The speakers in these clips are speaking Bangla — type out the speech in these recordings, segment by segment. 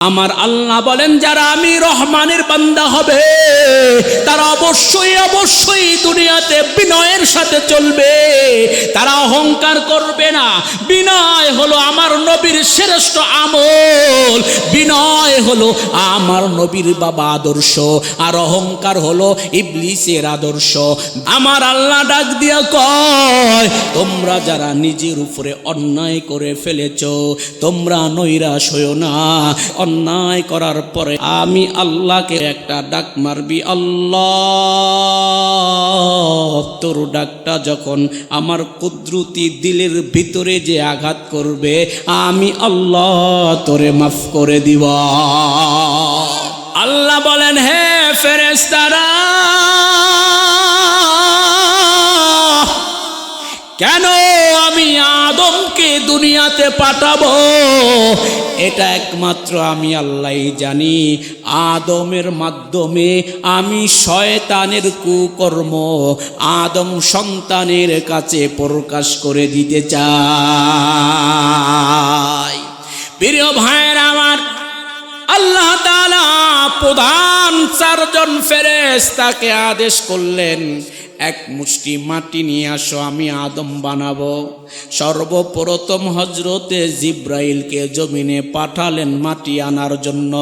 আমার আল্লাহ বলেন যারা আমি রহমানের বান্দা হবে তারা অবশ্যই অবশ্যই দুনিয়াতে বিনয়ের সাথে চলবে, তারা অহংকার করবে না। বিনয় হলো আমার নবীর শ্রেষ্ঠ আমল, বিনয় হলো আমার নবীর বাবা আদর্শ, আর অহংকার হলো ইবলিসের আদর্শ। আমার আল্লাহ ডাক দিয়া কয় তোমরা যারা নিজের উপরে অন্যায় করে ফেলেছ তোমরা নৈরাশ হইও না। অন্যায় করার পরে আমি আল্লাহকে একটা ডাক মারবি, আল্লাহ। তোর ডাকটা যখন আমার কুদরতি দিলের ভিতরে যে আঘাত করবে আমি আল্লাহ তোরে মাফ করে দিব। আল্লাহ বলেন হে ফেরেশতারা, কেন আমি আদমকে দুনিয়াতে পাঠাবো এটা একমাত্র আমি আল্লাহই জানি। আদমের মাধ্যমে আমি শয়তানের কুকর্ম আদম সন্তানের কাছে প্রকাশ করে দিতে চাই। প্রিয় ভাইয়েরা আমার, আল্লাহ তাআলা প্রধান চারজন ফেরেশতাকে আদেশ করলেন এক মুষ্টি মাটি নিয়ে আসো, আমি আদম বানাবো। সর্বপ্রথম হজরতে জিব্রাইলকে জমিনে পাঠালেন মাটি আনার জন্য।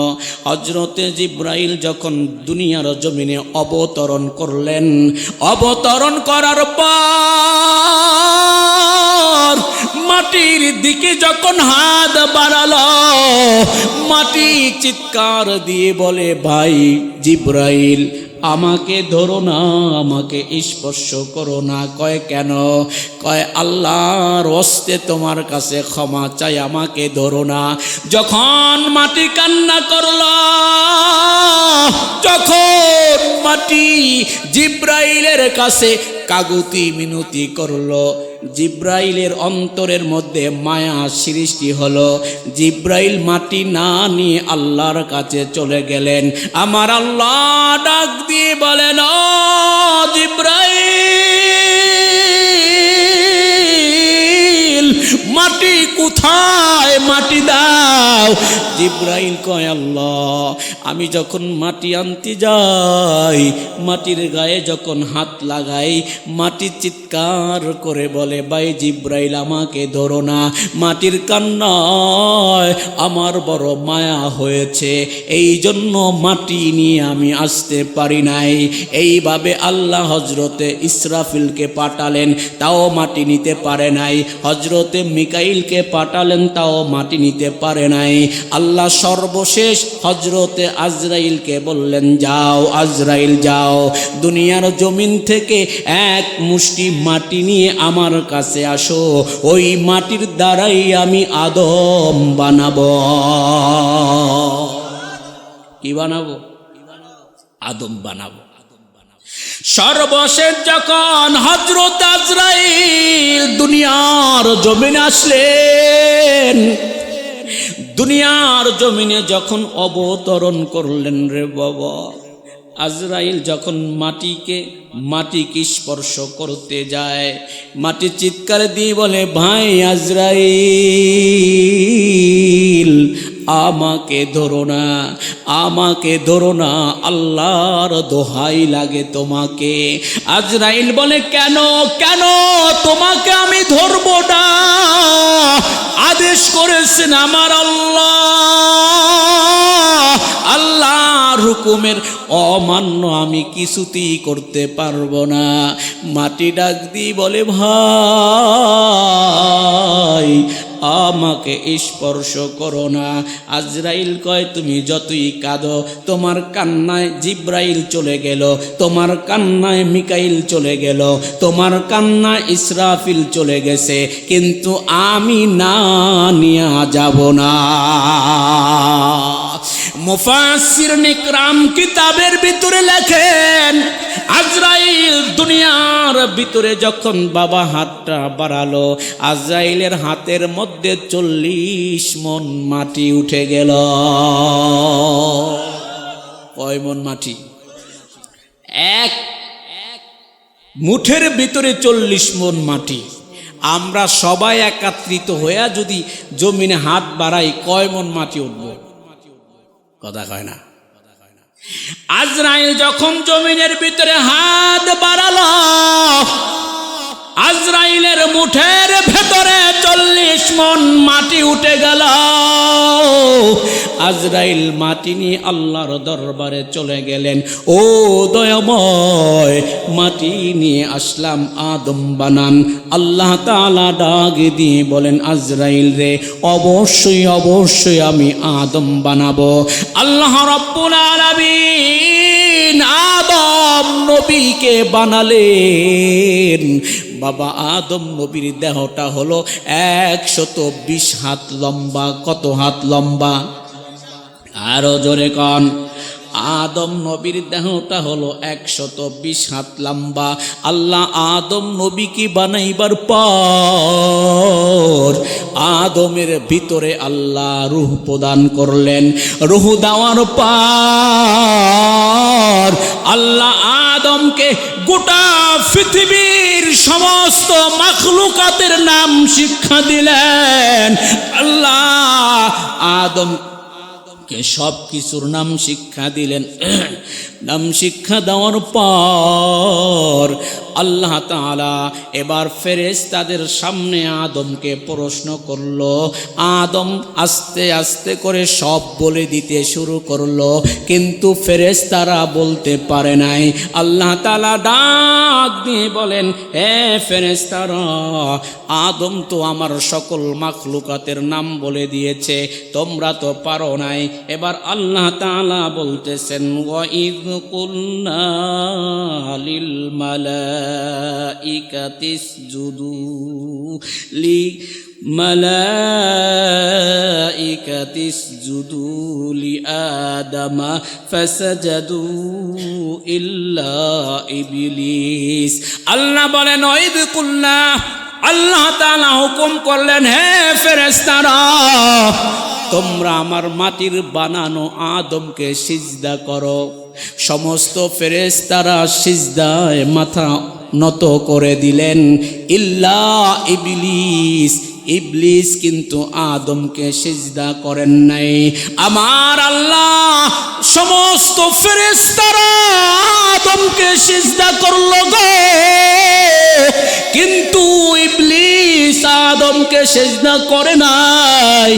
হজরতে জিব্রাইল যখন দুনিয়ার জমিনে অবতরণ করলেন, অবতরণ করার পর মাটির দিকে যখন হাত বাড়ালো, মাটি চিৎকার দিয়ে বলে ভাই জিব্রাইল আমাকে ধরো না, আমাকে স্পর্শ করো না। কয় কেন? কয় আল্লাহর হস্তে তোমার কাছে ক্ষমা চাই, আমাকে ধরো না। যখন মাটি কান্না করল, যখন মাটি জিব্রাইলের কাছে কাকুতি মিনতি করলো, জিব্রাইলের অন্তরের মধ্যে মায়া সৃষ্টি হলো। জিব্রাইল মাটি না নিয়ে আল্লাহর কাছে চলে গেলেন। আমার আল্লাহ ডাক দিয়ে বলেন ও জিব্রাইল, মাটি কোথায়? মাটি দাও। জিব্রাইল কয় আল্লাহ আমি যখন মাটি আনতে যাই, মাটির গায়ে যখন হাত লাগাই, মাটি চিৎকার করে বলে ভাই জিব্রাইল আমাকে ধরো না। মাটির কান্নায় আমার বড় মায়া হয়েছে, এই জন্য মাটি নিয়ে আমি আসতে পারি নাই। এইভাবে আল্লাহ হজরতে ইসরাফিলকে পাঠালেন, তাও মাটি নিতে পারে নাই। হজরতে মিকাইলকে পাঠালেন, তাও মাটি নিতে পারে নাই। আল্লাহ সর্বশেষ হজরতে আজরাইলকে বললেন যাও আজরাইল যাও, দুনিয়ার জমিন থেকে এক মুষ্টি মাটি নিয়ে আমার কাছে আসো, ওই মাটির দ্বারাই আমি আদম বানাবো। কি বানাবো? আদম বানাবো। সর্বশেষ যখন হযরত আজরাইল দুনিয়ার জমিনে আসলেন, দুনিয়ার জমিনে যখন অবতরণ করলেন রে বাবা, আজরাইল যখন মাটিকে স্পর্শ করতে যায়, মাটি চিৎকার দিয়ে বলে ভাই আজরাইল আমাকে ধরো না, আমাকে ধরো না, আল্লাহর দোহাই লাগে তোমাকে। আজরাইল বলে কেন কেন তোমাকে আমি ধরবো না? আদেশ করেছেন আমার আল্লাহ, আল্লাহর হুকুমের অমান্য আমি কিছুতেই করতে পারবো না। মাটি ডাক দিয়ে বলে ভাই আমাকে স্পর্শ করো না। আজরাইল কয় তুমি যতই কাঁদো, তোমার কান্নায় জিব্রাইল চলে গেল, তোমার কান্নায় মিকাইল চলে গেল, তোমার কান্নায় ইসরাফিল চলে গেছে, কিন্তু আমি না নিয়ে যাব না। মুফাসসিরিন ইকরাম কিতাবের ভিতরে লেখেন আজরাইল দুনিয়ার ভিতরে যখন বাবা হাতটা বাড়ালো, আজরাইলের হাতের মধ্যে 40 মণ মাটি উঠে গেল। কয় মণ মাটি? এক মুঠের ভিতরে 40 মণ মাটি। আমরা সবাই একত্রিত হয়ে যদি জমিনে হাত বাড়াই কয় মণ মাটি উঠব? কথা কয় না। আজরাইল যখন জমিনের ভিতরে হাত বাড়ালো, আজরাইলের মুঠের ভেতরে 40 মণ মাটি উঠে গেল। আজরাইল মাটি নিয়ে আল্লাহর দরবারে চলে গেলেন। ও দয়াময়, মাটি নিয়ে আসলাম, আদম বানান। আল্লাহ তাআলা ডাক দিয়ে বলেন, আজরাইল রে, অবশ্যই অবশ্যই আমি আদম বানাবো। আল্লাহ রাব্বুল আলামিন আদম নবীকে বানালেন। বাবা আদম নবীর দেহটা হলো 120 হাত লম্বা। কত হাত লম্বা? আরো জোরে কন। আদম নবীর দেহটা হলো 120 হাত লম্বা। আল্লাহ আদম নবীকে বানাইবার পর আদমের ভিতরে আল্লাহ রূহ প্রদান করলেন। রূহ দেওয়ার পর আল্লাহ আদমকে গোটা পৃথিবীর সমস্ত মাখলুকাতের নাম শিক্ষা দিলেন। আল্লাহ আদম সব কিছুর নাম শিক্ষা দিলেন। নাম শিক্ষা দেওয়ার পর আল্লাহ তাআলা এবার ফেরেশতাদের সামনে আদমকে প্রশ্ন করলো। আদম আস্তে আস্তে করে সব বলে দিতে শুরু করলো, কিন্তু ফেরেশতারা বলতে পারে নাই। আল্লাহ তাআলা ডাক দিয়ে বলেন, হে ফেরেশতারা, আদম তো আমার সকল মাখলুকাতের নাম বলে দিয়েছে, তোমরা তো পারো নাই। এবার আল্লাহ তাআলা বলতেছেন, ওয়াইদ কুলনা লিল মালাইকাতি ইসজুদু লি মালাইকাতি ইসজুদু লি আদামা ফাসাজাদু ইল্লা ইবলিস। আল্লাহ বলেন, ওয়াইদ কুলনা, আল্লাহ তাআলা হুকুম করলেন, হে ফেরেশতারা, তোমরা আমার মাটির বানানো আদমকে সিজদা করো। সমস্ত ফেরেশতারা সিজদায় মাথা নত করে দিলেন, ইল্লা ইবলিস। ইবলিস কিন্তু আদমকে সিজদা করেন নাই। আমার আল্লাহ সমস্ত ফেরেশতারা আদমকে সিজদা করলো গো, কিন্তু ইবলিস আদমকে সিজদা করে নাই।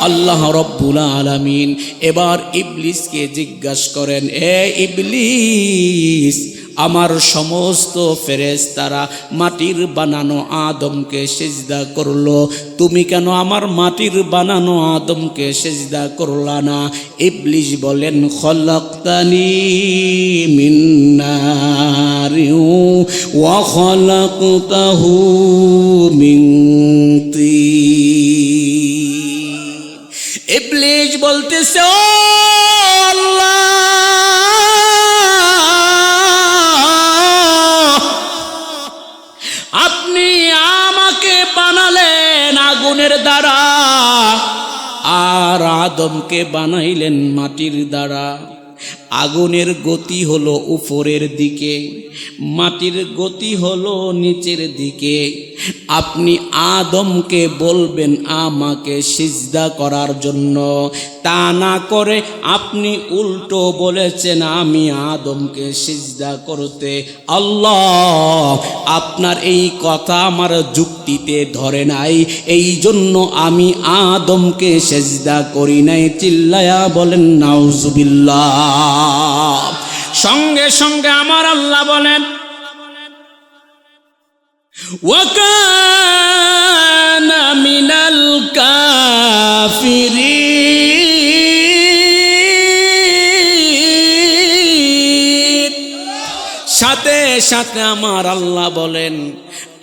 আল্লাহ রাব্বুল আলামিন এবার ইবলিসকে জিজ্ঞাসা করেন, এ ইবলিস, আমার সমস্ত ফেরেশতারা মাটির বানানো আদমকে সিজদা করলো, তুমি কেন আমার মাটির বানানো আদমকে সিজদা করলা না? ইবলিস বলেন, খলাকতানি মিন নারিন ওয়া খলাকতাহু মিন তিন। ইবলিস বলতেছে, ও আল্লাহ, আপনি আমাকে বানালেন আগুনের দ্বারা, আর আদমকে বানাইলেন মাটির দ্বারা। আগুনের গতি হলো উপরের দিকে, মাটির গতি হলো নিচের দিকে। আপনি আদমকে বলবেন আমাকে সিজদা করার জন্য, তা না করে আপনি উল্টো বলেছেন আমি আদমকে সিজদা করতে। আল্লাহ, আপনার এই কথা আমার যুক্তিতে ধরে নাই, এই জন্য আমি আদমকে সিজদা করি নাই। চিল্লায়া বলেন নাউজুবিল্লাহ। সঙ্গে সঙ্গে আমার আল্লাহ বলেন, ওয়াকানা মিনাল কাফিরিন। সাথে সাথে আমার আল্লাহ বলেন,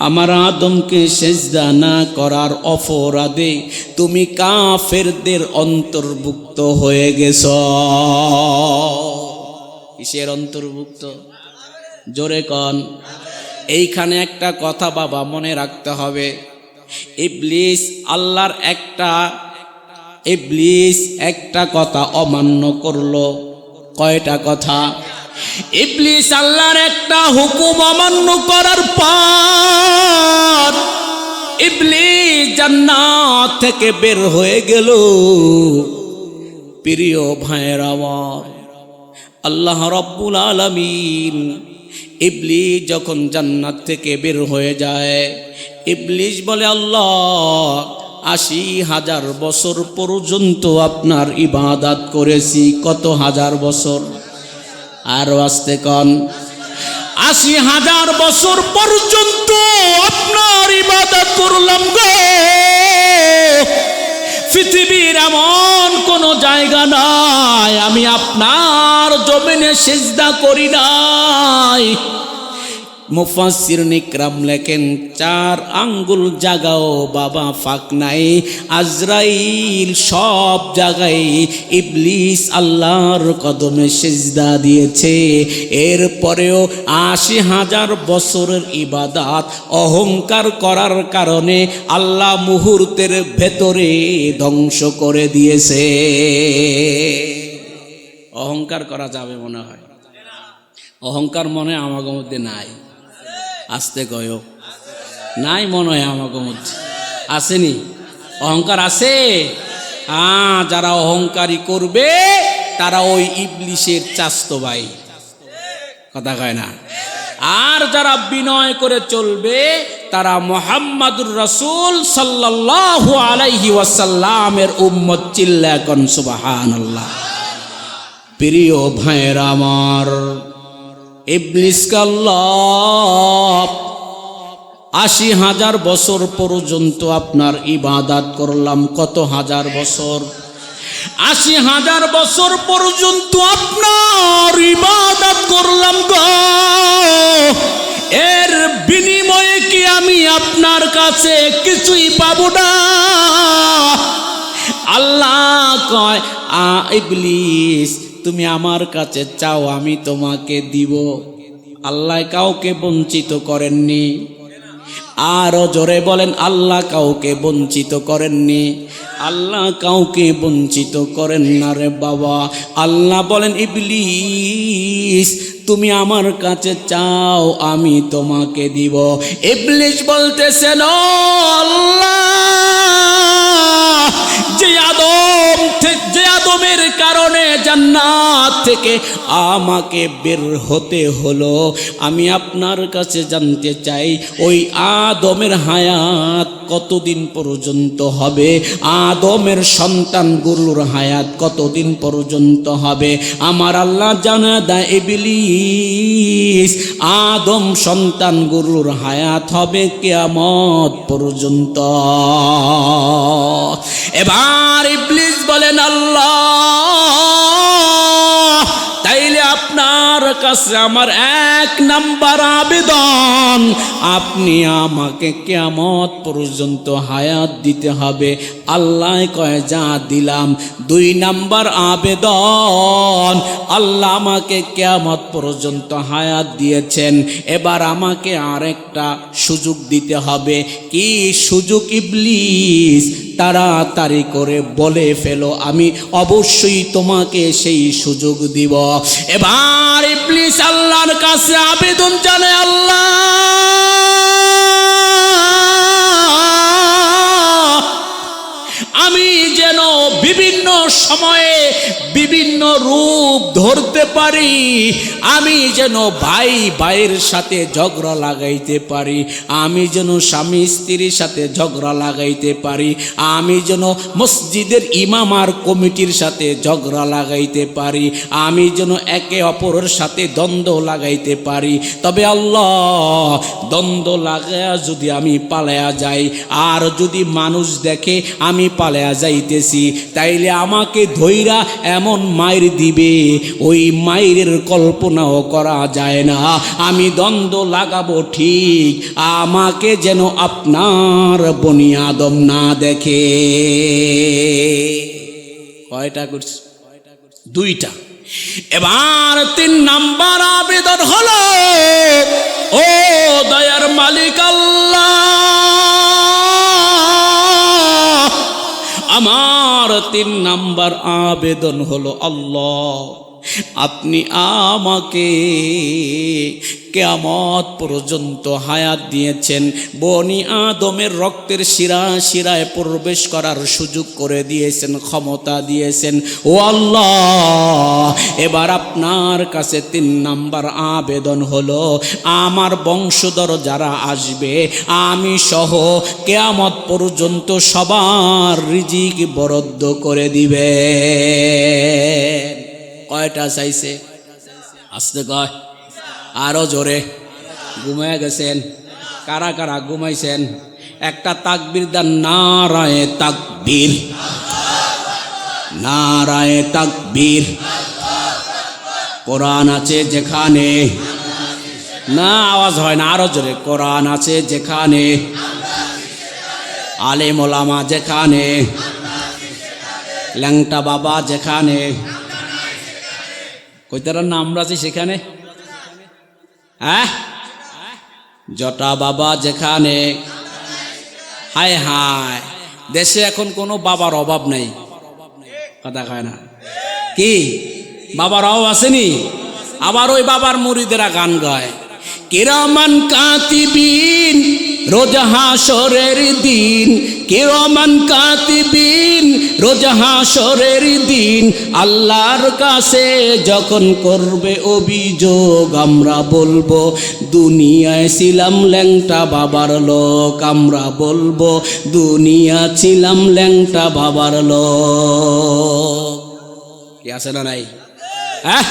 আমার আদমকে সিজদা না করার অপরাধে তুমি কাফেরদের অন্তর্ভুক্ত হয়ে গেছ। কিসের অন্তর্ভুক্ত? জোরে কন। এইখানে একটা কথা বাবা মনে রাখতে হবে, ইবলিস আল্লাহর ইবলিস একটা কথা অমান্য করলো। কয়টা কথা? ইবলিস আল্লাহর একটা হুকুম অমান্য করার পর ইবলিস জান্নাত থেকে বের হয়ে গেল। প্রিয় ভাইয়ের আমার, আল্লাহ রাব্বুল আলামিন ইবলিস যখন জান্নাত থেকে বের হয়ে যায়, ইবলিস বলে, আল্লাহ ৮০,০০০ বছর পর্যন্ত আপনার ইবাদত করেছি। কত হাজার বছর? আর আস্তে কন। ৮০,০০০ বছর পর্যন্ত আপনার ইবাদত করলাম গো। পৃথিবীর এমন কোন জায়গা নাই আমি আপনার জমিনে সিজদা করি নাই। মুফাসসির নিকরাম লেখেন ৪ আঙ্গুল জাগাও বাবা ফাঁক নাই। আজরাইল সব জায়গায় ইবলিস আল্লাহর কদমে সিজদা দিয়েছে। এরপরেও ৮০,০০০ বছরের ইবাদত অহংকার করার কারণে আল্লাহ মুহূর্তের ভেতরে ধ্বংস করে দিয়েছে। অহংকার করা যাবে মনে হয়? অহংকার মনে হয় আমাদের মধ্যে নাই। আসতে কয় নাই মনে হয় আমাদের মধ্যে। আসেনি? অহংকার আছে? যারা অহংকারী করবে তারা ওই ইবলিসের চাস্তো ভাই। কথা কয় না? আর যারা বিনয় করে চলবে তারা মুহাম্মাদুর রাসূল সাল্লাল্লাহু আলাইহি ওয়াসাল্লামের উম্মত। চিল্লা কোন সুবহানাল্লাহ। প্রিয় ভাইয়েরা আমার, ইবলিসকে আল্লাহ ৮০,০০০ বছর পর্যন্ত আপনার ইবাদত করলাম। কত হাজার বছর? ৮০,০০০ বছর পর্যন্ত আপনার ইবাদত করলাম গো। এর বিনিময়ে কি আমি আপনার কাছে কিছুই পাবো না? আল্লাহ কয়, ইবলিস তুমি আমার কাছে চাও আমি তোমাকে দিব। আল্লাহ কাউকে বঞ্চিত করেননি। আরো জোরে বলেন, আল্লাহ কাউকে বঞ্চিত করেননি। আল্লাহ কাউকে বঞ্চিত করেন না রে বাবা। আল্লাহ বলেন, ইবলিস তুমি আমার কাছে চাও আমি তোমাকে দিব। ইবলিস বলতেছেন, ও আল্লাহ, যে আদমের কারণে জান্নাত থেকে আমাকে বের হতে হলো, আমি আপনার কাছে জানতে চাই ওই আদমের হায়াত কতদিন পর্যন্ত হবে? আদমের সন্তানগুলোর হায়াত কতদিন পর্যন্ত হবে? আমার আল্লাহ জানা দেয়, ইবলিস আদম সন্তানগুলোর হায়াত হবে কিয়ামত পর্যন্ত। এবার ইবলিস বলেন, আল্লাহ তাইলে আপনার কাছে আমার ১ নাম্বার আবেদন, আপনি আমাকে কিয়ামত পর্যন্ত হায়াত দিতে হবে। আল্লাহ কয়, যা দিলাম। ২ নাম্বার আবেদন, আল্লাহ আমাকে কিয়ামত পর্যন্ত হায়াত দিয়েছেন, এবার আমাকে আরেকটা সুযোগ দিতে হবে। কি সুযোগ? ইবলিস তাড়াতাড়ি করে বলে ফেলো, আমি অবশ্যই তোমাকে সেই সুযোগ দিব। এবার ইবলিস আল্লাহর কাছে আবেদন জানায়, আল্লাহ আমি যেন বিভিন্ন সময়ে বিভিন্ন রূপ ধরতে পারি, আমি যেন ভাই ভাইয়ের সাথে ঝগড়া লাগাইতে পারি, আমি যেন স্বামী স্ত্রীর সাথে ঝগড়া লাগাইতে পারি, আমি যেন মসজিদের ইমাম আর কমিটির সাথে ঝগড়া লাগাইতে পারি, আমি যেন একে অপরের সাথে দ্বন্দ্ব লাগাইতে পারি। তবে আল্লাহ, দ্বন্দ্ব লাগায়া যদি আমি পালায়া যাই আর যদি মানুষ দেখে আমি পালায়া যাইতেছি, তাইলে আমাকে ধইরা এমন মাইর দিবে, ওই মাইরের কল্পনাও করা যায় না। আমি দ্বন্দ্ব লাগাবো ঠিক, আমাকে যেন আপনার বনি আদম না দেখে। কয়টা করছি? 2টা। এবার 3 নাম্বার আবেদন হলো, ও দয়ার মালিক আল্লাহ, আমার 3 নাম্বার আবেদন হলো, আল্লাহ আপনি আমাকে কিয়ামত পর্যন্ত হায়াত দিয়েছেন, বনি আদমের রক্তের শিরা শিরায় প্রবেশ করার সুযোগ করে দিয়েছেন, ক্ষমতা দিয়েছেন। ও আল্লাহ, এবার আপনার কাছে 3 নাম্বার আবেদন হলো, আমার বংশধর যারা আসবে আমি সহ কিয়ামত পর্যন্ত সবার রিজিক বরাদ্দ করে দিবে। কয়টা চাইছে? আসতে কয়, আরো জোরে। ঘুমায় গেছেন? কারা কারা ঘুমাইছেন? একটা তাকবীর দেন, নারায়ে তাকবীর, নারায়ে তাকবীর। কোরআন আছে যেখানে, না আওয়াজ হয় না, আরো জোরে। কোরআন আছে যেখানে, আলেম ওলামা যেখানে, ল্যাংটা বাবা যেখানে, কইতারার নাম আছে সেখানে, হ্যাঁ, জটা বাবা যেখানে। হায় হায়, দেশে এখন কোনো বাবার অভাব নেই, কথা কয় না কি? বাবার অভাব আসেনি? আবার ওই বাবার মুরিদেরা গান গায়, কিরামান কাতিবিন রোজ হাসরের দিন, কিরামান কাতিবিন রোজ হাসরের দিন, আল্লাহর কাছে যখন করবে অভিযোগ আমরা বলবো দুনিয়ায় ছিলাম ল্যাংটা বাবার লোক, আমরা বলবো দুনিয়া ছিলাম ল্যাংটা বাবার লোক। কি আছে না নাই? হ্যাঁ,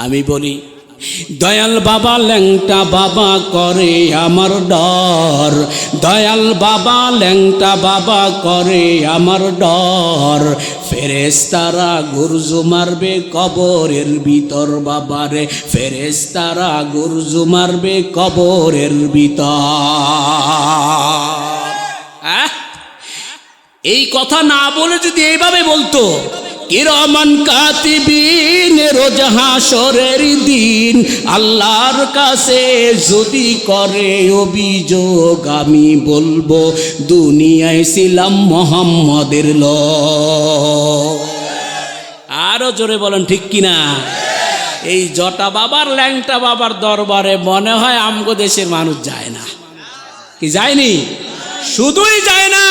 আমি বলি, দয়াল বাবা ল্যাংটা বাবা করে আমার ডর, দয়াল বাবা ল্যাংটা বাবা করে আমার ডর, ফেরেশতারা গুরজু মারবে কবরের ভিতর বাবারে, ফেরেশতারা গুরজু মারবে কবরের ভিতর। এই কথা না বলে যদি এইভাবে বলতো, কিরামান কাতিবিন রোজ হাসরের দিন, আল্লাহর কাছে যদি করে অভিযোগ আমি বলবো দুনিয়ায় ছিলাম মোহাম্মদের লোক। আরো জোরে বলেন ঠিক কিনা? এই জটা বাবার ল্যাংটা বাবার দরবারে মনে হয় আমগো দেশের মানুষ যায় না, কি যায়নি? শুধুই যায় না,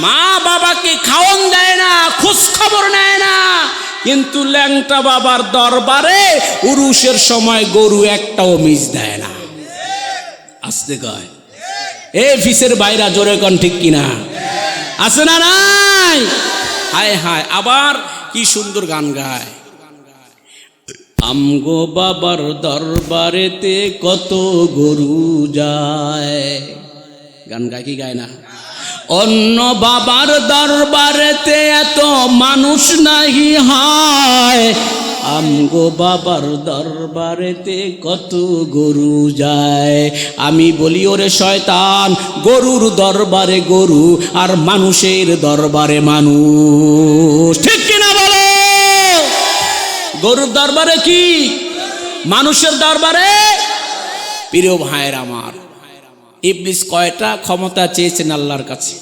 মা বাবাকে খাওয়ান দেয় না, খোঁজ খবর নেয় না, কিন্তু ল্যাংটা বাবার দরবারে উরুষের সময় গরু একটাও মিস দেয় না। আসতে কয়, এ ফিসের বাইরা জোরে কন ঠিক কিনা? আছে না নাই? হায় হায়, আবার কি সুন্দর গান গায়, আমগো বাবার দরবারেতে কত গরু যায়। গান গায় কি গায় না? অন্য বাবার দরবারেতে এত মানুষ নাহি হয়, আমগো বাবার দরবারেতে কত গরু যায়। আমি বলি, ওরে শয়তান, গরুর দরবারে গরু আর মানুষের দরবারে মানুষ, ঠিক কিনা বলো? গরুর দরবারে কি, মানুষের দরবারে। প্রিয় ভাইয়ের আমার, ইবলিস কয়টা ক্ষমতা চেয়েছেন আল্লাহর কাছে?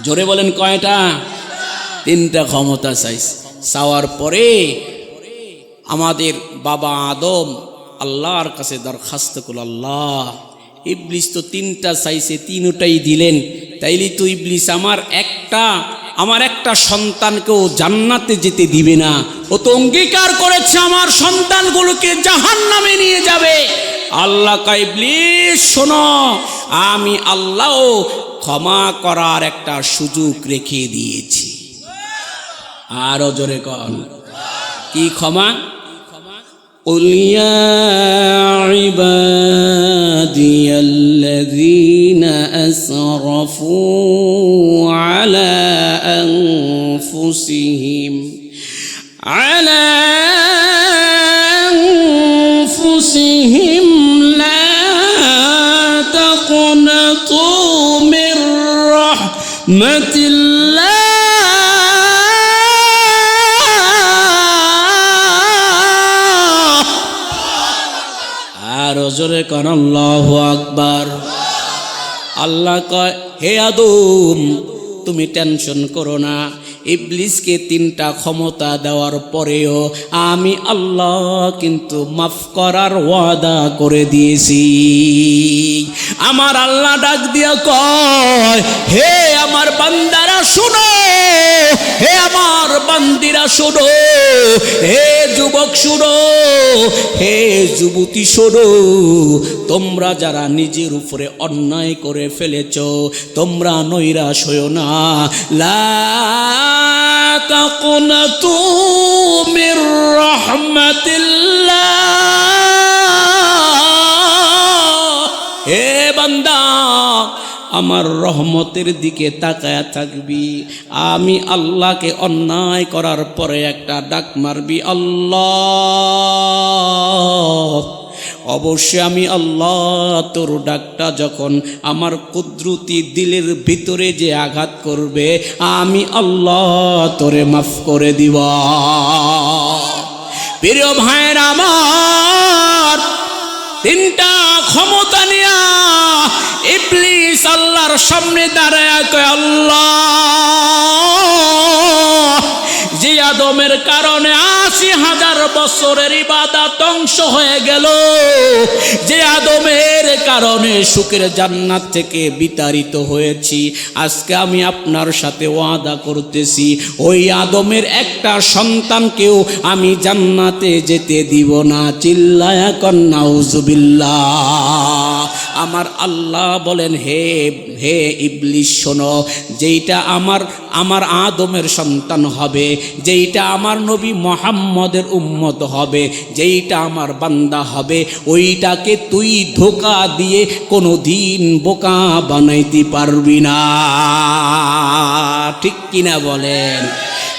জোরে বলেন কয়টা? 3টা ক্ষমতা চাইছে। চাওয়ার পরে আমাদের বাবা আদম আল্লাহর কাছে দরখাস্ত করল, আল্লাহ ইবলিস তো 3টা চাইছে, 3টাই দিলেন, তাইলে তো ইবলিস আমার একটা সন্তানকেও জান্নাতে যেতে দিবে না, ও তো অঙ্গীকার করেছে আমার সন্তানগুলোকে জাহান্নামে নিয়ে যাবে। আল্লাহ কয়, ইবলিস শোনো, আমি আল্লাহ ক্ষমা করার একটা সুযোগ রেখে দিয়েছি। আরো জোরে কন, কি ক্ষমা? قل يا عبادي الذين أسرفوا على أنفسهم لا تقنطوا من رحمة الله জোরে কর আল্লাহু আকবার। আল্লাহ কয়, হে আদম তুমি টেনশন করো না, ইবলিসকে 3টা ক্ষমতা দেওয়ার পরেও আমি আল্লাহ কিন্তু মাফ করার ওয়াদা করে দিয়েছি। আমার আল্লাহ ডাক দিয়া কয়, হে আমার বান্দারা শোনো, হে আমার বান্দিরা শোনো, হে যুবক শোনো, হে যুবতী শোনো, তোমরা যারা নিজের উপরে অন্যায় করে ফেলেছ তোমরা নৈরাশ হয়ো না। লা তাকুনাতু মির রাহমাতিল্লাহ। হে বান্দা, আমার রহমতের দিকে তাকায়া থাকবি। আমি আল্লাহকে অন্যায় করার পরে একটা ডাক মারবি, আল্লাহ। অবশ্যই আমি আল্লাহ তোর ডাকটা যখন আমার কুদরতি দিলের ভিতরে যে আঘাত করবে আমি আল্লাহ তোরে মাফ করে দিব। প্রিয় ভাইয়ের আমার, 3টা ক্ষমতা নিয়া ইবলিস আল্লাহর সামনে দাঁড়ায় কয়, আল্লাহ, যে আদমের কারণে ৮০,০০০ বছরের ইবাদত ধ্বংস হয়ে গেল, যে আদমের কারণে সুখের জান্নাত থেকে বিতাড়িত হয়েছি, আজকে আমি আপনার সাথে ওয়াদা করতেছি ওই আদমের একটা সন্তানকেও আমি জান্নাতে যেতে দিব না। চিল্লায়া কন নাউজুবিল্লাহ। আমার আল্লাহ বলেন, হে হে ইবলিস শোনো, যেইটা আমার আদমের সন্তান হবে, যেইটা আমার নবী মুহাম্মদের উম্মত হবে, যেইটা আমার বান্দা হবে, ওইটাকে তুই ধোঁকা দিয়ে কোনো দিন বোকা বানাইতে পারবি না। ঠিক কিনা বলেন?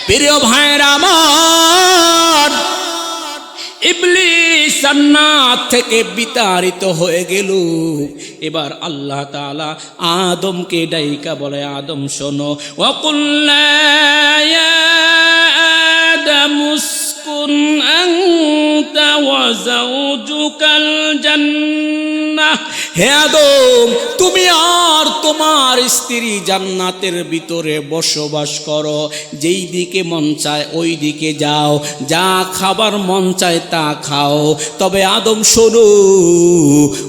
প্রিয় ভাইরা আমার, ইবলিস জান্নাত থেকে বিতাড়িত হয়ে গেল। এবার আল্লাহ তাআলা আদমকে ডাইকা বলে, আদম শোনো, ওয়াকুল্লা ইয়া আদামু উসকুন আনতা ওয়া যাওজুকাল জান্নাহ। হে আদম, তুমি আর তোমার স্ত্রী জান্নাতের ভিতরে বসবাস করো, যেই দিকে মন চায় ওই দিকে যাও, যা খাবার মন চায় তা খাও। তবে আদম শোনো,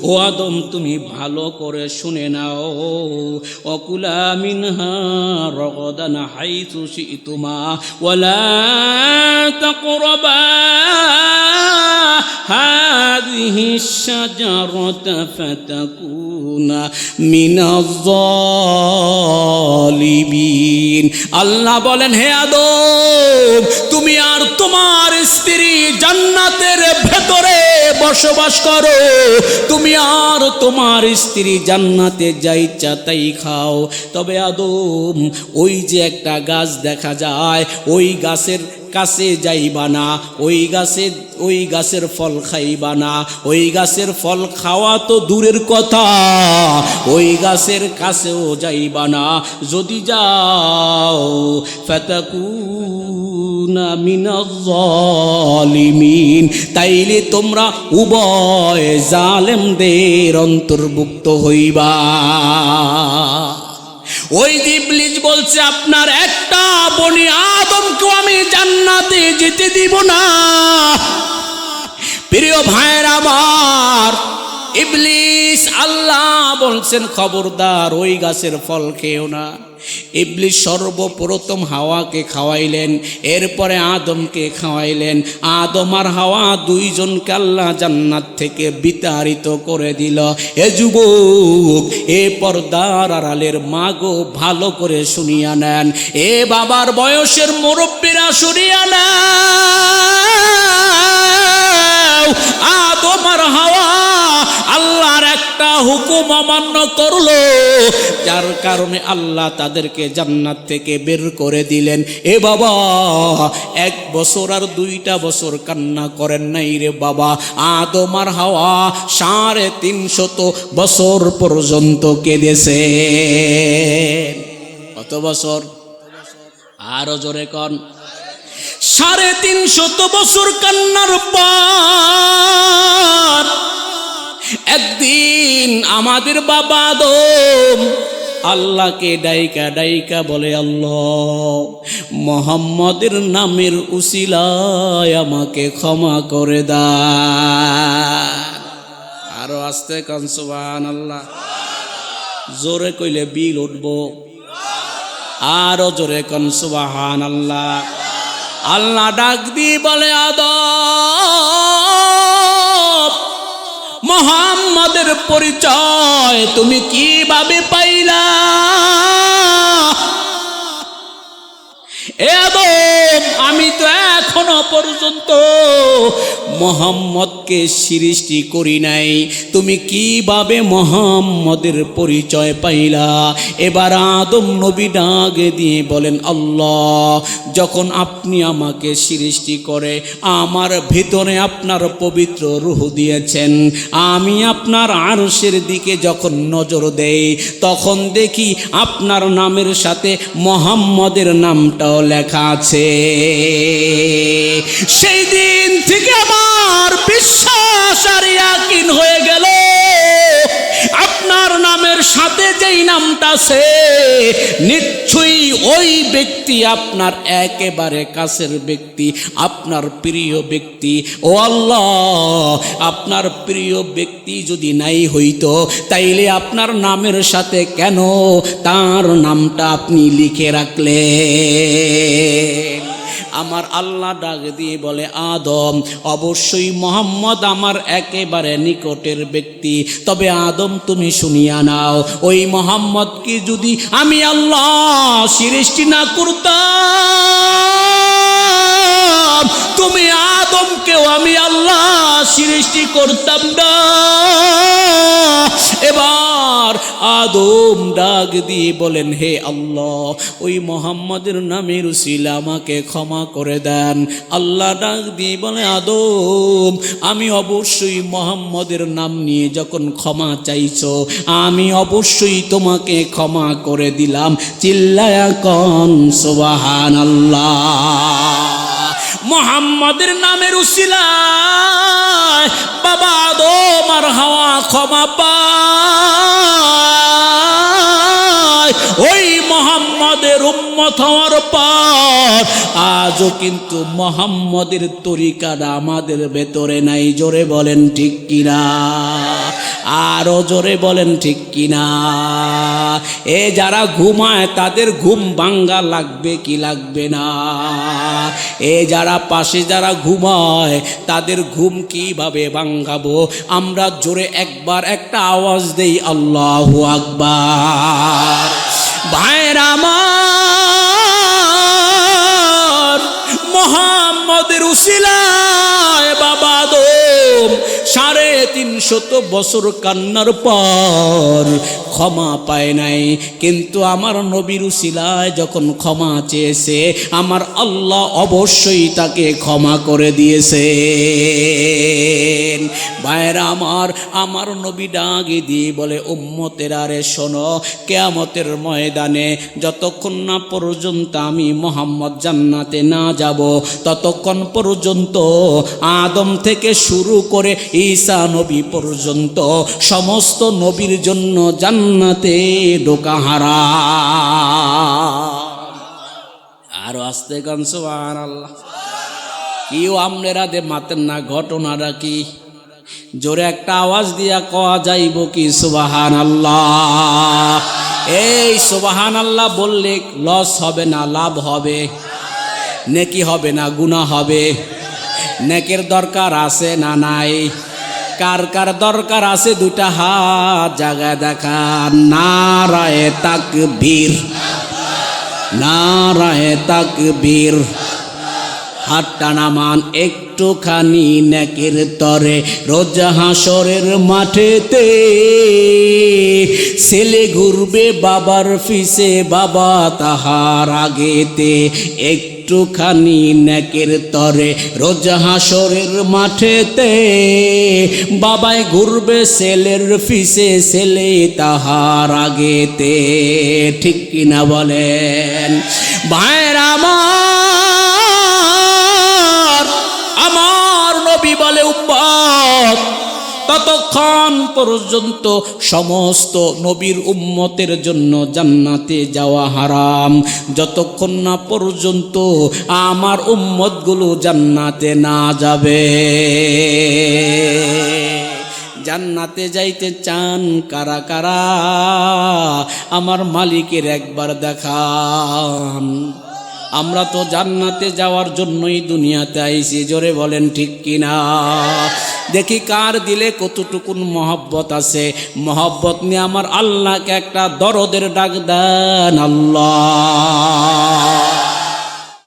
ও আদম তুমি ভালো করে শুনে নাও, ওয়াকুলা মিনহা রাগাদান হাইসু শি'তুমা ওয়ালা তাকরাবা হাযিহি শাজারাতা ফাতাকুনা মিনাজ জালিমিন। আল্লাহ বলেন, হে আদম, তুমি আর তোমার স্ত্রী জান্নাতের ভেতরে বসবাস করো, তুমি আর তোমার স্ত্রী জান্নাতে যা ইচ্ছা তাই খাও। তবে আদম, ওই যে একটা গাছ দেখা যায়, ওই গাছের কাছে যাইবা না, ওই গাছের ফল খাইবা না, ওই গাছের ফল খাওয়া তো দূরের কথা, ওই গাছের কাছেও যাইবা না। যদি যাও ফাতাকুনা মিনাজ জালিমিন, তাইলে তোমরা উভয় জালেমদের অন্তর্ভুক্ত হইবা। ওই ইবলিস বলছে, আপনার একটা বনি আদমকেও আমি জান্নাতে যেতে দিব না। প্রিয় ভাইয়ের আমার, ইবলিস আল্লাহ বলছেন, খবরদার ওই গাছের ফল খেও না। ইবলিস সর্বপ্রথম হাওয়াকে খাওয়াইলেন, এরপরে আদমকে খাওয়াইলেন। আদম আর হাওয়া দুইজনকে আল্লাহ জান্নাত থেকে বিতাড়িত করে দিল। এ যুবক, এ পর্দার আড়ালের মাগো ভালো করে শুনিয়া নেন, এ বাবার বয়সের মুরব্বীরা শুনিয়া নেন। আদম আর হাওয়া আল্লাহর একটা হুকুম অমান্য করলো, যার কারণে আল্লাহ তাদেরকে জান্নাত থেকে বের করে দিলেন। এ বাবা, 1 বছর আর 2টা বছর কান্না করেন নাই রে বাবা। আদম আর হাওয়া 350 বছর পর্যন্ত কেঁদেছে। কত বছর? আরো জোরে কন। 350 বছর কান্নার পর একদিন আমাদের বাবা আদম আল্লাহকে ডাইকা ডাইকা বলে, আল্লাহ মুহাম্মদের নামের উসিলায় আমাকে ক্ষমা করে দাও। আরো আস্তে কান সুবহানাল্লাহ। জোরে কইলে বিল উঠবো, আরো জোরে কান সুবহানাল্লাহ। আল্লাহ ডাক দিয়ে বলে, আদম মুহাম্মাদের পরিচয় তুমি কিভাবে পাইলা? এ আদম, আমি তো এখনো পর্যন্ত মুহাম্মদকে সৃষ্টি করি নাই, তুমি কিভাবে মুহাম্মদের পরিচয় পাইলা? এবার আদম নবী ডাক দিয়ে বলেন, আল্লাহ যখন আপনি আমাকে সৃষ্টি করে আমার ভিতরে আপনার পবিত্র রূহ দিয়েছেন, আমি আপনার আরশের দিকে যখন নজর দেই তখন দেখি আপনার নামের সাথে মুহাম্মদের নামটাও লেখা আছে। সেই দিন থেকে আমার বিশ্বাস আর ইয়াকিন হয়ে গেল, আপনার নামের সাথে যেই নামটা আছে নিশ্চয়ই ওই ব্যক্তি আপনার একেবারে কাছের ব্যক্তি, আপনার প্রিয় ব্যক্তি। ও আল্লাহ, আপনার প্রিয় ব্যক্তি যদি নাই হইতো তাইলে আপনার নামের সাথে কেন তার নামটা আপনি লিখে রাখলেন? আমার আল্লাহ ডাক দিয়ে বলে, আদম অবশ্যই মুহাম্মদ আমার একেবারে নিকটের ব্যক্তি, তবে আদম তুমি শুনিয়া নাও, ওই মুহাম্মদকে যদি আমি আল্লাহ সৃষ্টি না করতাম তুমি আদমকেও আমি আল্লাহ সৃষ্টি করতাম না। এবার আদম ডাক দিয়ে বলেন, হে আল্লাহ ওই মুহাম্মদের নামের উসিলা আমাকে ক্ষমা করে দেন। আল্লাহ ডাক দিয়ে বলে, আদম আমি অবশ্যই মুহাম্মদের নাম নিয়ে যখন ক্ষমা চাইছো আমি অবশ্যই তোমাকে ক্ষমা করে দিলাম। চিল্লায়া কোন সুবহানাল্লাহ। মুহাম্মদের নামের উসিলায় বাবা আদম আর হাওয়া ক্ষমা পায়। ওই মুহাম্মদের উম্মত হওয়ার পর আজও কিন্তু মুহাম্মদের তরিকাটা আমাদের ভেতরে নাই। জোরে বলেন ঠিক কিনা, আরো জোরে বলেন ঠিক কিনা। এ যারা ঘুমায় তাদের ঘুম ভাঙ্গা লাগবে কি লাগবে না? এ যারা পাশে যারা ঘুমায় তাদের ঘুম কিভাবে ভাঙ্গাবো? আমরা জোরে একবার একটা আওয়াজ দেই, আল্লাহু আকবার। ভাইরা আমার, মুহাম্মদের উসিলায় বাবা আদম 350 বছর কান্নার পর ক্ষমা পায় নাই, কিন্তু আমার নবীর উসিলায় যখন ক্ষমা চেয়েছে আমার আল্লাহ অবশ্যই তাকে ক্ষমা করে দিয়েছে। ভাইরা আমার নবী ডাকে দিয়ে বলে, উম্মতেরা রে শোনো, কিয়ামতের ময়দানে যতক্ষণ না পর্যন্ত আমি মুহাম্মদ জান্নাতে না যাব ততক্ষণ পর্যন্ত আদম থেকে শুরু করে ঈসা নবী পর্যন্ত সমস্ত নবীর জন্য জান্নাতে ঢোকা হারাম। আর আস্তে গান সুবহানাল্লাহ। কেউ আপনারা দে মাতেন না, ঘটনাটা কি? জোরে একটা আওয়াজ দিয়া কওয়া যাইব কি সুবহানাল্লাহ? এই সুবহানাল্লাহ বললে লস হবে না লাভ হবে? নেকি হবে না গুনাহ হবে? নেকের দরকার আছে না নাই? কার কার দরকার আছে দুটা হাত জায়গায় দেখা। নারায়ে তাকবীর, নারায়ে তাকবীর। হাতটা নামান একটুখানি নেকের তরে। রোজ হাসরের মাঠেতে ছেলে ঘুরবে বাবার ফিসে, বাবা তাহার আগেতে। একটুখানি নেকের তরে রোজ হাসরের মাঠেতে বাবাই ঘুরবে ছেলের ফিসে, ছেলে তাহার আগেতে। ঠিক কিনা বলেন ভাইরা আমার নবী বলে, উম্মত ততক্ষণ পর্যন্ত সমস্ত নবীর উম্মতের জন্য জান্নাতে যাওয়া হারাম, যতক্ষণ না পর্যন্ত আমার উম্মতগুলো জান্নাতে না যাবে। জান্নাতে যাইতে চান কারা কারা? আমার মালিকের একবার দেখান। আমরা তো জান্নাতে যাওয়ার জন্যই দুনিয়াতে আইছি, জোরে বলেন ঠিক কিনা? দেখি কার দিলে কতটুকুন মহব্বত আছে। মহব্বত নিয়ে আমার আল্লাহকে একটা দরদের ডাক দেন, আল্লাহ।